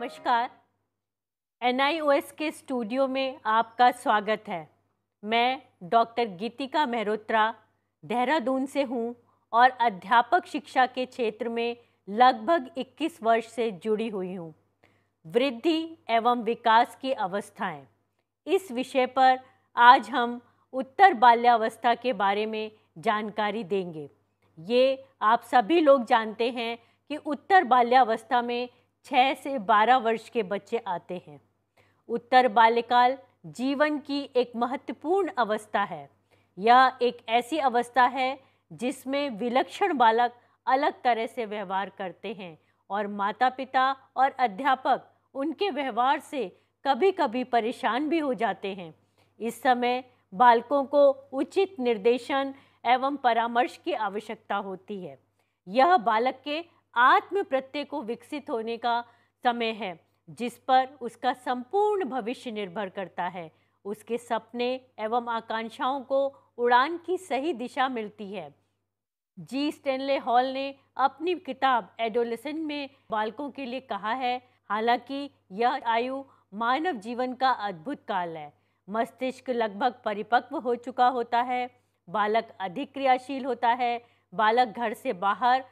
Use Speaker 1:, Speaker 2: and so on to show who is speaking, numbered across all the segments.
Speaker 1: नमस्कार। NIOS के studio में आपका स्वागत है। मैं डॉक्टर गीतिका मेहरोत्रा देहरादून से हूँ और अध्यापक शिक्षा के क्षेत्र में लगभग 21 वर्ष से जुड़ी हुई हूँ। वृद्धि एवं विकास की अवस्थाएं, इस विषय पर आज हम उत्तर बाल्यावस्था के बारे में जानकारी देंगे। ये आप सभी लोग जानते हैं कि उत्तर बाल्यावस्था में 6 से 12 वर्ष के बच्चे आते हैं। उत्तर बाल्यकाल जीवन की एक महत्वपूर्ण अवस्था है। यह एक ऐसी अवस्था है जिसमें विलक्षण बालक अलग तरह से व्यवहार करते हैं और माता पिता और अध्यापक उनके व्यवहार से कभी कभी परेशान भी हो जाते हैं। इस समय बालकों को उचित निर्देशन एवं परामर्श की आवश्यकता होती है। यह बालक के आत्म प्रत्यय को विकसित होने का समय है, जिस पर उसका संपूर्ण भविष्य निर्भर करता है। उसके सपने एवं आकांक्षाओं को उड़ान की सही दिशा मिलती है। जी स्टैनले हॉल ने अपनी किताब एडोलेसेंट में बालकों के लिए कहा है, हालांकि यह आयु मानव जीवन का अद्भुत काल है। मस्तिष्क लगभग परिपक्व हो चुका होता है, बालक अधिक क्रियाशील होता है, बालक घर से बाहर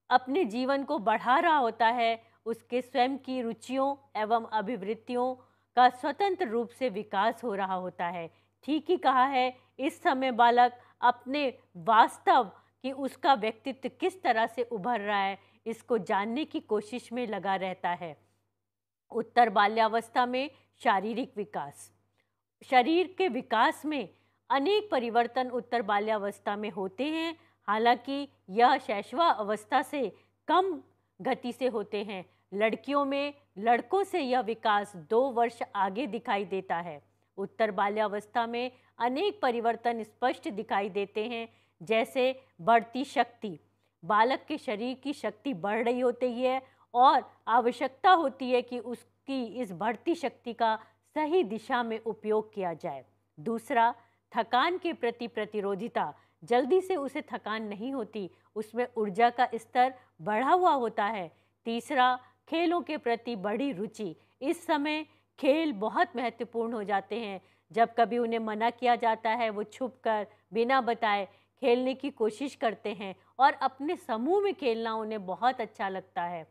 Speaker 1: अपने जीवन को बढ़ा रहा होता है, उसके स्वयं की रुचियों एवं अभिवृत्तियों का स्वतंत्र रूप से विकास हो रहा होता है। ठीक ही कहा है, इस समय बालक अपने वास्तव कि उसका व्यक्तित्व किस तरह से उभर रहा है, इसको जानने की कोशिश में लगा रहता है। उत्तर बाल्यावस्था में शारीरिक विकास, शरीर के विकास में अनेक परिवर्तन उत्तर बाल्यावस्था में होते हैं। हालांकि यह शैशवा अवस्था से कम गति से होते हैं। लड़कियों में लड़कों से यह विकास 2 वर्ष आगे दिखाई देता है। उत्तर बाल्यावस्था में अनेक परिवर्तन स्पष्ट दिखाई देते हैं, जैसे बढ़ती शक्ति, बालक के शरीर की शक्ति बढ़ रही होती है और आवश्यकता होती है कि उसकी इस बढ़ती शक्ति का सही दिशा में उपयोग किया जाए। दूसरा, थकान के प्रति प्रतिरोधिता, जल्दी से उसे थकान नहीं होती, उसमें ऊर्जा का स्तर बढ़ा हुआ होता है। तीसरा, खेलों के प्रति बड़ी रुचि, इस समय खेल बहुत महत्वपूर्ण हो जाते हैं। जब कभी उन्हें मना किया जाता है, वो छुपकर बिना बताए खेलने की कोशिश करते हैं और अपने समूह में खेलना उन्हें बहुत अच्छा लगता है।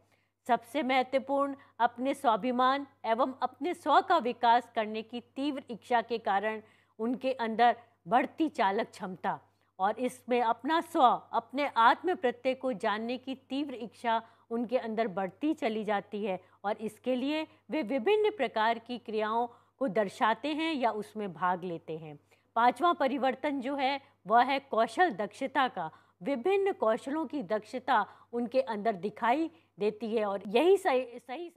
Speaker 1: सबसे महत्वपूर्ण, अपने स्वाभिमान एवं अपने स्व का विकास करने की तीव्र इच्छा के कारण उनके अंदर बढ़ती चालक क्षमता और इसमें अपना स्व, अपने आत्म प्रत्यय को जानने की तीव्र इच्छा उनके अंदर बढ़ती चली जाती है और इसके लिए वे विभिन्न प्रकार की क्रियाओं को दर्शाते हैं या उसमें भाग लेते हैं। 5वां परिवर्तन जो है वह है कौशल दक्षता का। विभिन्न कौशलों की दक्षता उनके अंदर दिखाई देती है और यही सही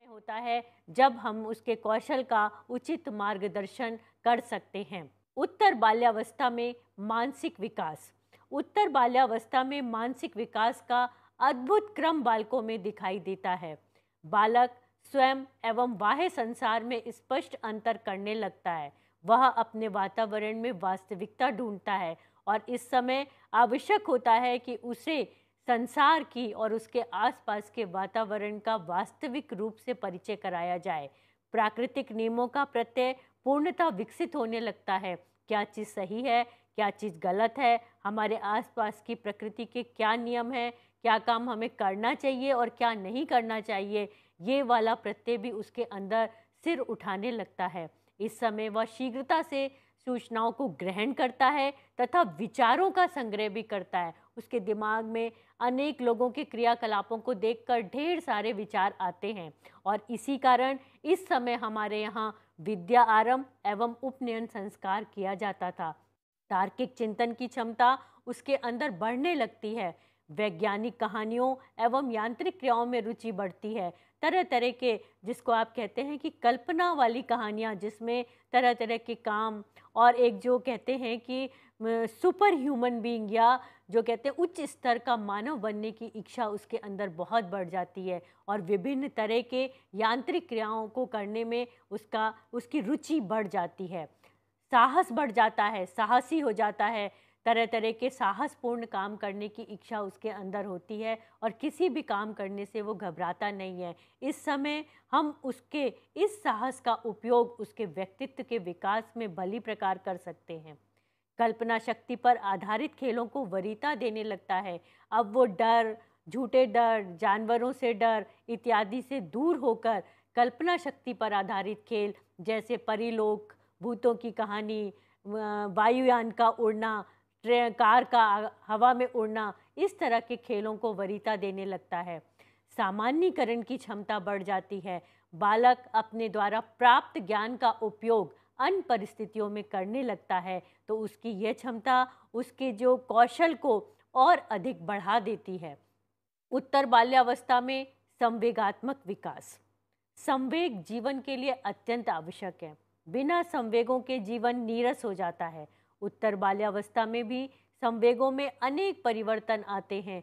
Speaker 1: होता है जब हम उसके कौशल का उचित मार्गदर्शन कर सकते हैं। उत्तर बाल्यावस्था में मानसिक विकास, उत्तर बाल्यावस्था में मानसिक विकास का अद्भुत क्रम बालकों में दिखाई देता है। बालक स्वयं एवं बाह्य संसार में स्पष्ट अंतर करने लगता है। वह अपने वातावरण में वास्तविकता ढूंढता है और इस समय आवश्यक होता है कि उसे संसार की और उसके आसपास के वातावरण का वास्तविक रूप से परिचय कराया जाए। प्राकृतिक नियमों का प्रत्यय पूर्णतः विकसित होने लगता है। क्या चीज़ सही है, क्या चीज़ गलत है, हमारे आसपास की प्रकृति के क्या नियम हैं, क्या काम हमें करना चाहिए और क्या नहीं करना चाहिए, ये वाला प्रत्यय भी उसके अंदर सिर उठाने लगता है। इस समय वह शीघ्रता से सूचनाओं को ग्रहण करता है तथा विचारों का संग्रह भी करता है। उसके दिमाग में अनेक लोगों के क्रियाकलापों को देखकर ढेर सारे विचार आते हैं और इसी कारण इस समय हमारे यहाँ विद्या आरंभ एवं उपनयन संस्कार किया जाता था। तार्किक चिंतन की क्षमता उसके अंदर बढ़ने लगती है। वैज्ञानिक कहानियों एवं यांत्रिक क्रियाओं में रुचि बढ़ती है। तरह तरह के, जिसको आप कहते हैं कि कल्पना वाली कहानियाँ, जिसमें तरह तरह के काम और एक जो कहते हैं कि सुपर ह्यूमन बीइंग या जो कहते हैं उच्च स्तर का मानव बनने की इच्छा उसके अंदर बहुत बढ़ जाती है और विभिन्न तरह के यांत्रिक क्रियाओं को करने में उसकी रुचि बढ़ जाती है। साहस बढ़ जाता है, साहसी हो जाता है तरह तरह के साहसपूर्ण काम करने की इच्छा उसके अंदर होती है और किसी भी काम करने से वो घबराता नहीं है। इस समय हम उसके इस साहस का उपयोग उसके व्यक्तित्व के विकास में भली प्रकार कर सकते हैं। कल्पना शक्ति पर आधारित खेलों को वरीयता देने लगता है। अब वो डर, झूठे डर, जानवरों से डर इत्यादि से दूर होकर कल्पना शक्ति पर आधारित खेल जैसे परीलोक, भूतों की कहानी, वायुयान का उड़ना, कार का हवा में उड़ना, इस तरह के खेलों को वरीयता देने लगता है। सामान्यीकरण की क्षमता बढ़ जाती है। बालक अपने द्वारा प्राप्त ज्ञान का उपयोग अन्य परिस्थितियों में करने लगता है, तो उसकी यह क्षमता उसके जो कौशल को और अधिक बढ़ा देती है। उत्तर बाल्यावस्था में संवेगात्मक विकास। संवेग जीवन के लिए अत्यंत आवश्यक है। बिना संवेगों के जीवन नीरस हो जाता है। उत्तर बाल्यावस्था में भी संवेगों में अनेक परिवर्तन आते हैं।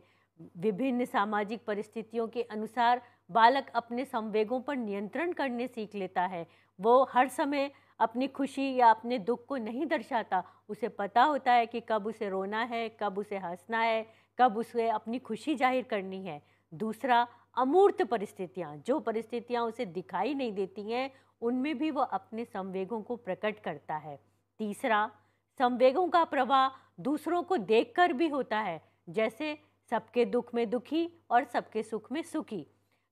Speaker 1: विभिन्न सामाजिक परिस्थितियों के अनुसार बालक अपने संवेगों पर नियंत्रण करने सीख लेता है। वो हर समय अपनी खुशी या अपने दुख को नहीं दर्शाता। उसे पता होता है कि कब उसे रोना है, कब उसे हंसना है, कब उसे अपनी खुशी जाहिर करनी है। दूसरा, अमूर्त परिस्थितियाँ, जो परिस्थितियाँ उसे दिखाई नहीं देती हैं, उनमें भी वो अपने संवेगों को प्रकट करता है। तीसरा, संवेगों का प्रवाह दूसरों को देखकर भी होता है, जैसे सबके दुख में दुखी और सबके सुख में सुखी।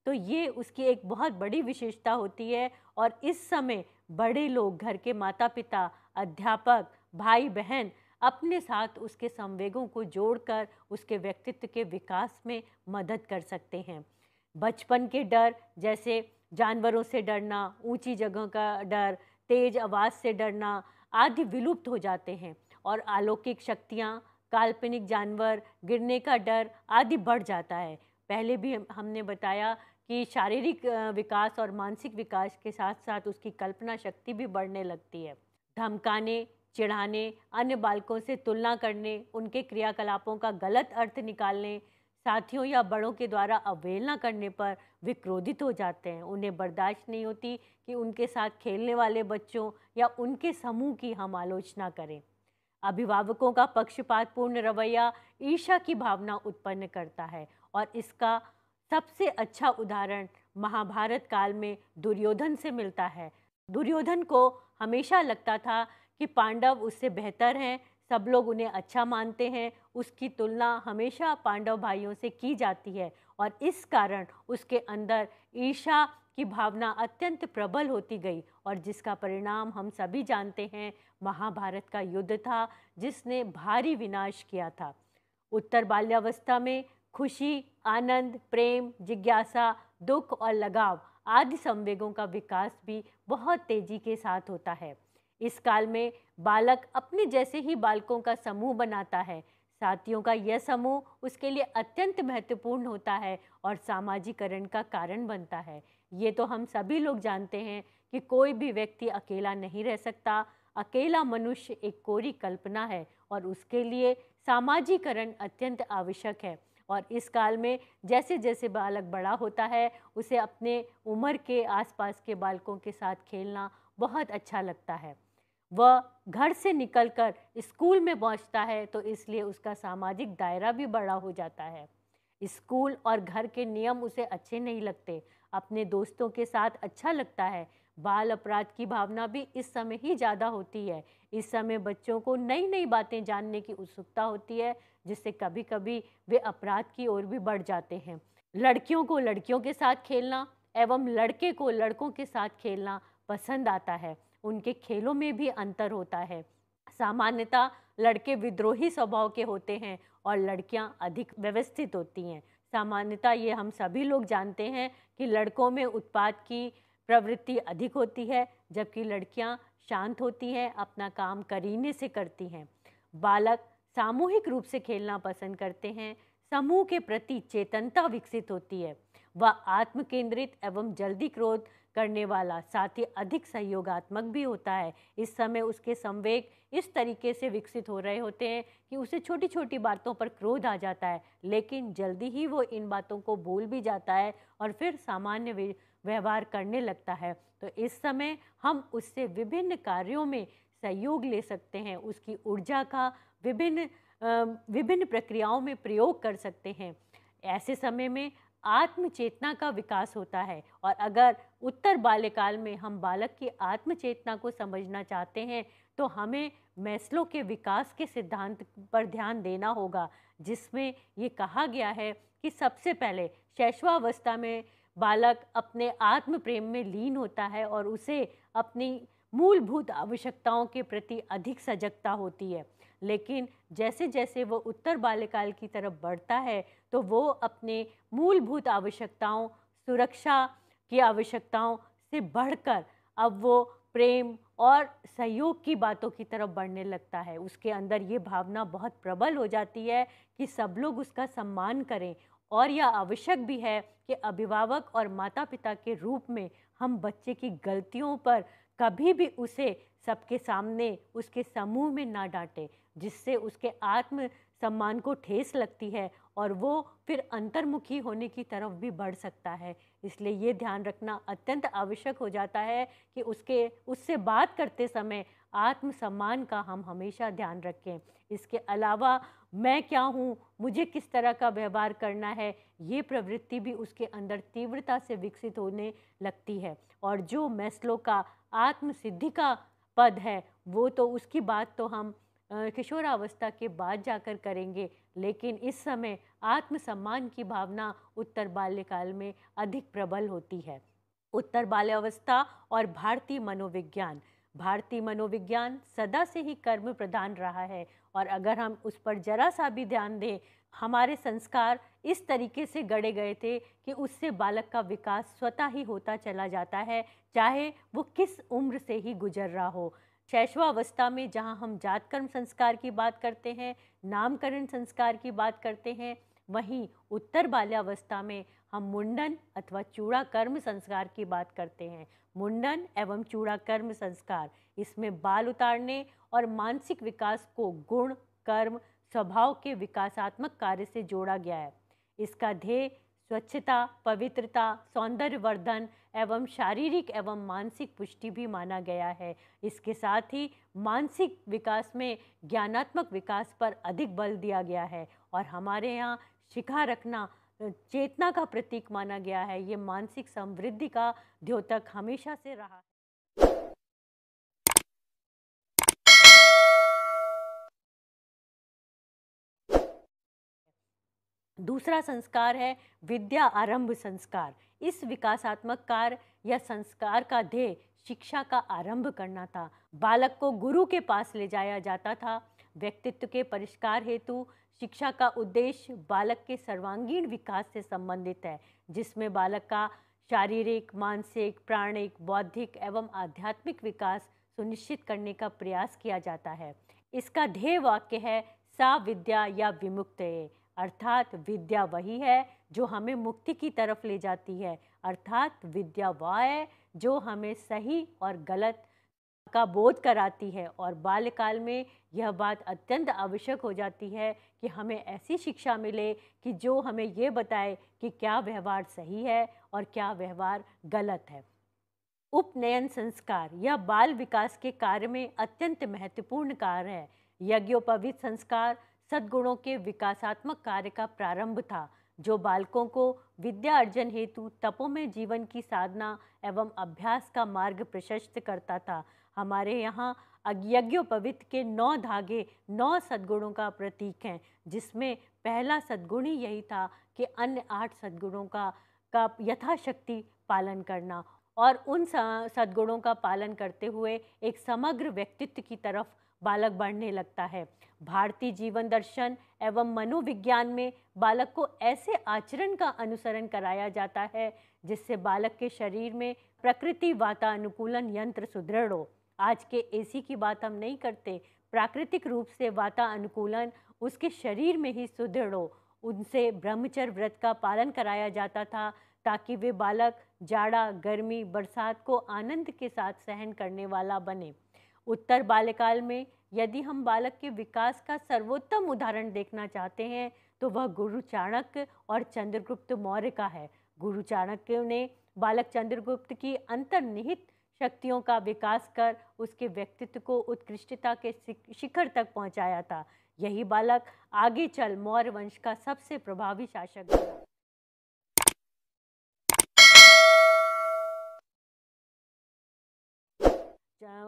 Speaker 1: तो ये उसकी एक बहुत बड़ी विशेषता होती है। और इस समय बड़े लोग, घर के माता पिता, अध्यापक, भाई बहन अपने साथ उसके संवेगों को जोड़कर उसके व्यक्तित्व के विकास में मदद कर सकते हैं। बचपन के डर जैसे जानवरों से डरना, ऊंची जगहों का डर, तेज आवाज़ से डरना आदि विलुप्त हो जाते हैं और अलौकिक शक्तियाँ, काल्पनिक जानवर, गिरने का डर आदि बढ़ जाता है। पहले भी हमने बताया कि शारीरिक विकास और मानसिक विकास के साथ साथ उसकी कल्पना शक्ति भी बढ़ने लगती है। धमकाने, चिढ़ाने, अन्य बालकों से तुलना करने, उनके क्रियाकलापों का गलत अर्थ निकालने, साथियों या बड़ों के द्वारा अवहेलना करने पर वे क्रोधित हो जाते हैं। उन्हें बर्दाश्त नहीं होती कि उनके साथ खेलने वाले बच्चों या उनके समूह की हम आलोचना करें। अभिभावकों का पक्षपातपूर्ण रवैया ईर्ष्या की भावना उत्पन्न करता है और इसका सबसे अच्छा उदाहरण महाभारत काल में दुर्योधन से मिलता है। दुर्योधन को हमेशा लगता था कि पांडव उससे बेहतर हैं, सब लोग उन्हें अच्छा मानते हैं। उसकी तुलना हमेशा पांडव भाइयों से की जाती है और इस कारण उसके अंदर ईर्ष्या की भावना अत्यंत प्रबल होती गई और जिसका परिणाम हम सभी जानते हैं, महाभारत का युद्ध था जिसने भारी विनाश किया था। उत्तर बाल्यावस्था में खुशी, आनंद, प्रेम, जिज्ञासा, दुख और लगाव आदि संवेगों का विकास भी बहुत तेजी के साथ होता है। इस काल में बालक अपने जैसे ही बालकों का समूह बनाता है। साथियों का यह समूह उसके लिए अत्यंत महत्वपूर्ण होता है और सामाजिकरण का कारण बनता है। ये तो हम सभी लोग जानते हैं कि कोई भी व्यक्ति अकेला नहीं रह सकता। अकेला मनुष्य एक कोरी कल्पना है और उसके लिए सामाजिकरण अत्यंत आवश्यक है। और इस काल में जैसे जैसे बालक बड़ा होता है, उसे अपने उम्र के आसपास के बालकों के साथ खेलना बहुत अच्छा लगता है। वह घर से निकलकर स्कूल में पहुंचता है तो इसलिए उसका सामाजिक दायरा भी बड़ा हो जाता है। स्कूल और घर के नियम उसे अच्छे नहीं लगते, अपने दोस्तों के साथ अच्छा लगता है। बाल अपराध की भावना भी इस समय ही ज़्यादा होती है। इस समय बच्चों को नई नई बातें जानने की उत्सुकता होती है, जिससे कभी कभी वे अपराध की ओर भी बढ़ जाते हैं। लड़कियों को लड़कियों के साथ खेलना एवं लड़के को लड़कों के साथ खेलना पसंद आता है। उनके खेलों में भी अंतर होता है। सामान्यतः लड़के विद्रोही स्वभाव के होते हैं और लड़कियां अधिक व्यवस्थित होती हैं। सामान्यतः ये हम सभी लोग जानते हैं कि लड़कों में उत्पाद की प्रवृत्ति अधिक होती है, जबकि लड़कियां शांत होती हैं, अपना काम करीने से करती हैं। बालक सामूहिक रूप से खेलना पसंद करते हैं। समूह के प्रति चेतनता विकसित होती है। वह आत्म केंद्रित एवं जल्दी क्रोध करने वाला, साथ ही अधिक सहयोगात्मक भी होता है। इस समय उसके संवेग इस तरीके से विकसित हो रहे होते हैं कि उसे छोटी छोटी बातों पर क्रोध आ जाता है, लेकिन जल्दी ही वो इन बातों को भूल भी जाता है और फिर सामान्य व्यवहार करने लगता है। तो इस समय हम उससे विभिन्न कार्यों में सहयोग ले सकते हैं। उसकी ऊर्जा का विभिन्न प्रक्रियाओं में प्रयोग कर सकते हैं। ऐसे समय में आत्म चेतना का विकास होता है, और अगर उत्तर बाल्यकाल में हम बालक की आत्म चेतना को समझना चाहते हैं तो हमें मैस्लो के विकास के सिद्धांत पर ध्यान देना होगा, जिसमें ये कहा गया है कि सबसे पहले शैशवावस्था में बालक अपने आत्म प्रेम में लीन होता है और उसे अपनी मूलभूत आवश्यकताओं के प्रति अधिक सजगता होती है। लेकिन जैसे जैसे वो उत्तर बाल्यकाल की तरफ बढ़ता है तो वो अपने मूलभूत आवश्यकताओं, सुरक्षा की आवश्यकताओं से बढ़कर अब वो प्रेम और सहयोग की बातों की तरफ बढ़ने लगता है। उसके अंदर ये भावना बहुत प्रबल हो जाती है कि सब लोग उसका सम्मान करें, और यह आवश्यक भी है कि अभिभावक और माता पिता के रूप में हम बच्चे की गलतियों पर कभी भी उसे सबके सामने उसके समूह में ना डांटें, जिससे उसके आत्म सम्मान को ठेस लगती है और वो फिर अंतर्मुखी होने की तरफ भी बढ़ सकता है। इसलिए ये ध्यान रखना अत्यंत आवश्यक हो जाता है कि उससे बात करते समय आत्म सम्मान का हम हमेशा ध्यान रखें। इसके अलावा मैं क्या हूँ, मुझे किस तरह का व्यवहार करना है, ये प्रवृत्ति भी उसके अंदर तीव्रता से विकसित होने लगती है। और जो मैस्लो का आत्म सिद्धि का पद है, वो तो उसकी बात तो हम किशोरावस्था के बाद जाकर करेंगे, लेकिन इस समय आत्मसम्मान की भावना उत्तर बाल्यकाल में अधिक प्रबल होती है। उत्तर बाल्यावस्था और भारतीय मनोविज्ञान सदा से ही कर्म प्रधान रहा है, और अगर हम उस पर जरा सा भी ध्यान दें, हमारे संस्कार इस तरीके से गढ़े गए थे कि उससे बालक का विकास स्वतः ही होता चला जाता है, चाहे वो किस उम्र से ही गुजर रहा हो। शैशवावस्था में जहाँ हम जात कर्म संस्कार की बात करते हैं, नामकरण संस्कार की बात करते हैं, वहीं उत्तर बाल्यावस्था में हम मुंडन अथवा चूड़ा कर्म संस्कार की बात करते हैं। मुंडन एवं चूड़ा कर्म संस्कार, इसमें बाल उतारने और मानसिक विकास को गुण, कर्म, स्वभाव के विकासात्मक कार्य से जोड़ा गया है। इसका ध्येय स्वच्छता, पवित्रता, सौंदर्यवर्धन एवं शारीरिक एवं मानसिक पुष्टि भी माना गया है। इसके साथ ही मानसिक विकास में ज्ञानात्मक विकास पर अधिक बल दिया गया है, और हमारे यहाँ शिखा रखना चेतना का प्रतीक माना गया है। ये मानसिक समृद्धि का द्योतक हमेशा से रहा है। दूसरा संस्कार है विद्या आरंभ संस्कार। इस विकासात्मक कार्य या संस्कार का ध्येय शिक्षा का आरंभ करना था। बालक को गुरु के पास ले जाया जाता था। व्यक्तित्व के परिष्कार हेतु शिक्षा का उद्देश्य बालक के सर्वांगीण विकास से संबंधित है, जिसमें बालक का शारीरिक, मानसिक, प्राणिक, बौद्धिक एवं आध्यात्मिक विकास सुनिश्चित करने का प्रयास किया जाता है। इसका ध्येय वाक्य है सा विद्या या विमुक्तये, अर्थात विद्या वही है जो हमें मुक्ति की तरफ ले जाती है, अर्थात विद्या वह है जो हमें सही और गलत का बोध कराती है। और बाल्यकाल में यह बात अत्यंत आवश्यक हो जाती है कि हमें ऐसी शिक्षा मिले कि जो हमें ये बताए कि क्या व्यवहार सही है और क्या व्यवहार गलत है। उपनयन संस्कार यह बाल विकास के कार्य में अत्यंत महत्वपूर्ण कार्य है। यज्ञोपवीत संस्कार सद्गुणों के विकासात्मक कार्य का प्रारंभ था, जो बालकों को विद्या अर्जन हेतु तपोमय जीवन की साधना एवं अभ्यास का मार्ग प्रशस्त करता था। हमारे यहाँ यज्ञोपवीत के 9 धागे 9 सद्गुणों का प्रतीक हैं, जिसमें पहला सद्गुण ही यही था कि अन्य 8 सद्गुणों का यथाशक्ति पालन करना, और उन सद्गुणों का पालन करते हुए एक समग्र व्यक्तित्व की तरफ बालक बढ़ने लगता है। भारतीय जीवन दर्शन एवं मनोविज्ञान में बालक को ऐसे आचरण का अनुसरण कराया जाता है जिससे बालक के शरीर में प्रकृति वातानुकूलन यंत्र सुदृढ़ हो। आज के एसी की बात हम नहीं करते, प्राकृतिक रूप से वातानुकूलन उसके शरीर में ही सुदृढ़ हो। उनसे ब्रह्मचर्य व्रत का पालन कराया जाता था ताकि वे बालक जाड़ा, गर्मी, बरसात को आनंद के साथ सहन करने वाला बने। उत्तर बाल्यकाल में यदि हम बालक के विकास का सर्वोत्तम उदाहरण देखना चाहते हैं तो वह गुरु चाणक्य और चंद्रगुप्त मौर्य का है। गुरु चाणक्य ने बालक चंद्रगुप्त की अंतर्निहित शक्तियों का विकास कर उसके व्यक्तित्व को उत्कृष्टता के शिखर तक पहुंचाया था। यही बालक आगे चल मौर्य वंश का सबसे प्रभावी शासक बना।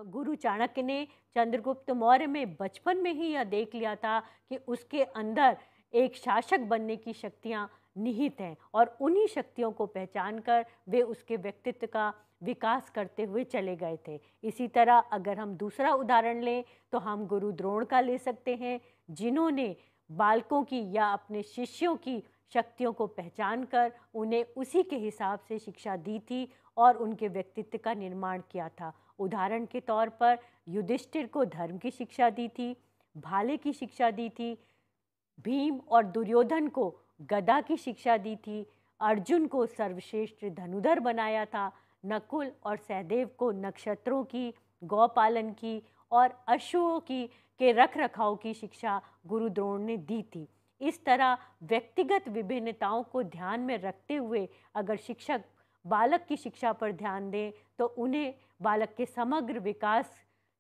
Speaker 1: गुरु चाणक्य ने चंद्रगुप्त मौर्य में बचपन में ही यह देख लिया था कि उसके अंदर एक शासक बनने की शक्तियाँ निहित हैं और उन्हीं शक्तियों को पहचानकर वे उसके व्यक्तित्व का विकास करते हुए चले गए थे। इसी तरह अगर हम दूसरा उदाहरण लें तो हम गुरु द्रोण का ले सकते हैं, जिन्होंने बालकों की या अपने शिष्यों की शक्तियों को पहचान कर उन्हें उसी के हिसाब से शिक्षा दी थी और उनके व्यक्तित्व का निर्माण किया था। उदाहरण के तौर पर युधिष्ठिर को धर्म की शिक्षा दी थी, भाले की शिक्षा दी थी, भीम और दुर्योधन को गदा की शिक्षा दी थी, अर्जुन को सर्वश्रेष्ठ धनुधर बनाया था, नकुल और सहदेव को नक्षत्रों की, गौपालन की और अश्वों की के रख रखाव की शिक्षा गुरु द्रोण ने दी थी। इस तरह व्यक्तिगत विभिन्नताओं को ध्यान में रखते हुए अगर शिक्षक बालक की शिक्षा पर ध्यान दें तो उन्हें बालक के समग्र विकास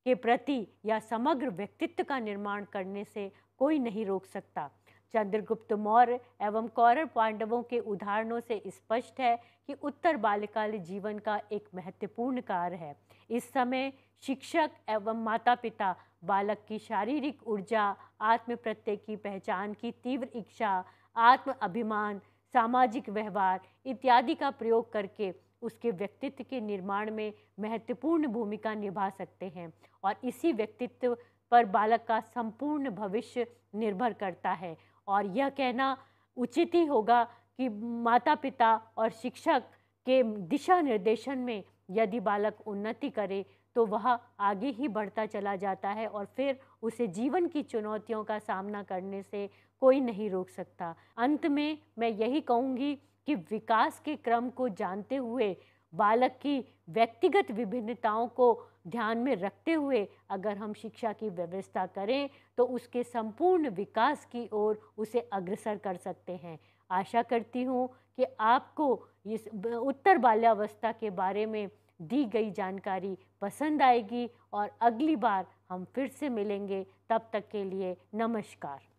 Speaker 1: के प्रति या समग्र व्यक्तित्व का निर्माण करने से कोई नहीं रोक सकता। चंद्रगुप्त मौर्य एवं कौरव पांडवों के उदाहरणों से स्पष्ट है कि उत्तर बाल्यकाल जीवन का एक महत्वपूर्ण कार्य है। इस समय शिक्षक एवं माता पिता बालक की शारीरिक ऊर्जा, आत्म प्रत्यय की पहचान की तीव्र इच्छा, आत्म अभिमान, सामाजिक व्यवहार इत्यादि का प्रयोग करके उसके व्यक्तित्व के निर्माण में महत्वपूर्ण भूमिका निभा सकते हैं और इसी व्यक्तित्व पर बालक का संपूर्ण भविष्य निर्भर करता है। और यह कहना उचित ही होगा कि माता पिता और शिक्षक के दिशा निर्देशन में यदि बालक उन्नति करे तो वह आगे ही बढ़ता चला जाता है और फिर उसे जीवन की चुनौतियों का सामना करने से कोई नहीं रोक सकता। अंत में मैं यही कहूँगी कि विकास के क्रम को जानते हुए बालक की व्यक्तिगत विभिन्नताओं को ध्यान में रखते हुए अगर हम शिक्षा की व्यवस्था करें तो उसके संपूर्ण विकास की ओर उसे अग्रसर कर सकते हैं। आशा करती हूँ कि आपको इस उत्तर बाल्यावस्था के बारे में दी गई जानकारी पसंद आएगी और अगली बार हम फिर से मिलेंगे। तब तक के लिए नमस्कार।